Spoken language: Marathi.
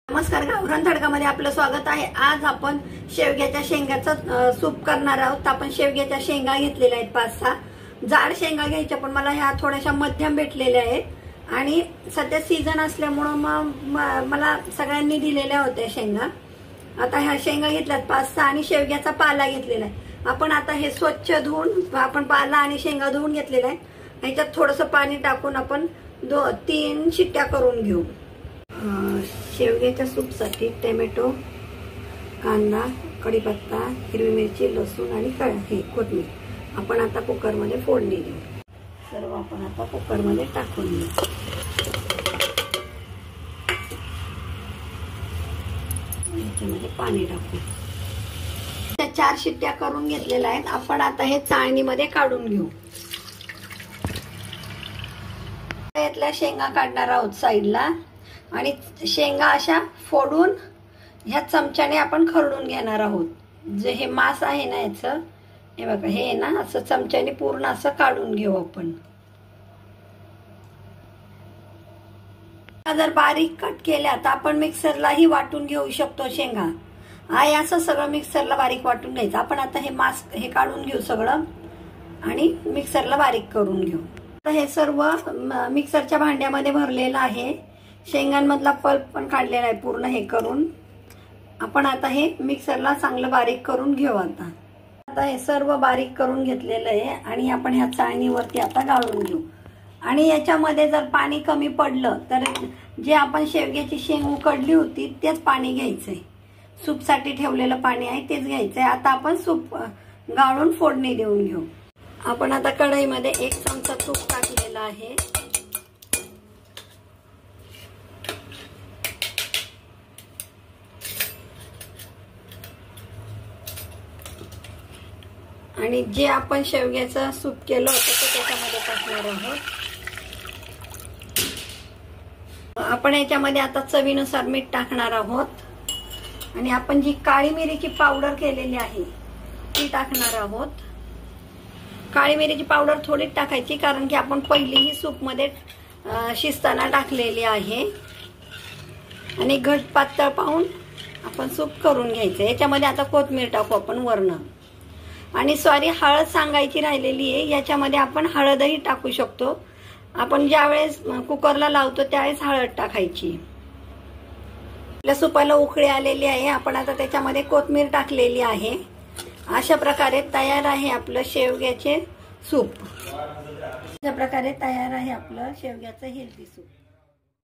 नमस्कार, गावरान तडकामध्ये आपलं स्वागत आहे। आज आपण शेवग्याच्या शेंगाचं सूप करणार आहोत। आपण शेवग्याच्या शेंगा घेतलेल्या आहेत 5-6 जाड शेंगा घ्यायच्या, पण मला ह्या थोड्याशा मध्यम भेटलेल्या आहेत आणि सध्या सीजन असल्यामुळे मला सगळ्यांनी दिलेल्या होत्या शेंगा। आता ह्या शेंगा घेतल्यात 5-6 आणि शेवग्याचा पाला घेतलेला आहे। आपण आता हे स्वच्छ धुवून आपण पाला आणि शेंगा धुवून घेतलेला आहे। ह्याच्यात थोडंसं पाणी टाकून आपण 2-3 शिट्ट्या करून घेऊ। शेवग्याच्या सूपसाठी टोमॅटो, कांदा, कढीपत्ता, हिरवी मिरची, लसूण आणि कोथिंबीर आपण आता कुकरमध्ये फोडणी देऊ। सर्व आपण आता कुकरमध्ये टाकून घेऊ। याच्यामध्ये पाणी टाकू। 4 शिट्ट्या करून घेतलेल्या आहेत। आपण आता हे चाळणीमध्ये काढून घेऊ। यातल्या शेंगा काढणार आहोत साईडला आणि शेंगा अशा फोडून ह्या चमच्याने आपण खरडून घेणार आहोत। जे हे मांस आहे ना याचं, हे बघा, हे ना असं चमच्याने पूर्ण असं काढून घेऊ आपण। जर बारीक कट केल्या तर आपण मिक्सरलाही वाटून घेऊ शकतो शेंगा। आहे असं सगळं मिक्सरला बारीक वाटून घ्यायचं। आपण आता हे मांस हे काढून घेऊ सगळं आणि मिक्सरला बारीक करून घेऊ। तर हे सर्व मिक्सरच्या भांड्यामध्ये भरलेलं आहे। शेंगांमधला पल्प पण काढलेला आहे पूर्ण हे करून। आपण आता हे मिक्सरला चांगलं बारीक करून घेऊ। आता हे सर्व बारीक करून घेतलेलं आहे आणि आपण ह्या चाळणीवरती आता गाळून घेऊ। आणि याच्यामध्ये जर पाणी कमी पडलं तर जे आपण शेवग्याची शेंग उकडली होती तेच पाणी घ्यायचंय। सूपसाठी ठेवलेलं पाणी आहे तेच घ्यायचंय। आता आपण सूप गाळून फोडणी देऊन घेऊ। आपण आता कढईमध्ये 1 चमचा तूप टाकलेला आहे। आणि जे आपण शेवग्याचं सूप केलं होतं ते त्याच्यामध्ये टाकणार आहोत। आपण याच्यामध्ये आता चवीनुसार मीठ टाकणार आहोत आणि आपण जी काळी मिरीची पावडर केलेली आहे ती टाकणार आहोत। काळी मिरीची पावडर थोडीच टाकायची, कारण की आपण पहिलीही सूपमध्ये शिजताना टाकलेली आहे आणि घट पातळ पाहून आपण सूप करून घ्यायचं। याच्यामध्ये आता कोथिंबीर टाकू आपण वरनं। आणि सॉरी, हळद सांगायची राहिलेली आहे। याच्यामध्ये आपण हळदही टाकू शकतो। आपण ज्यावेळेस कुकरला लावतो त्यावेळेस हळद टाकायची। आपल्या सुपाला उकळी आलेली आहे। आपण आता त्याच्यामध्ये कोथिंबीर टाकलेली आहे। अशा प्रकारे तयार आहे आपलं शेवग्याचे सूप। अशा प्रकारे तयार आहे आपलं शेवग्याचं हेल्दी सूप।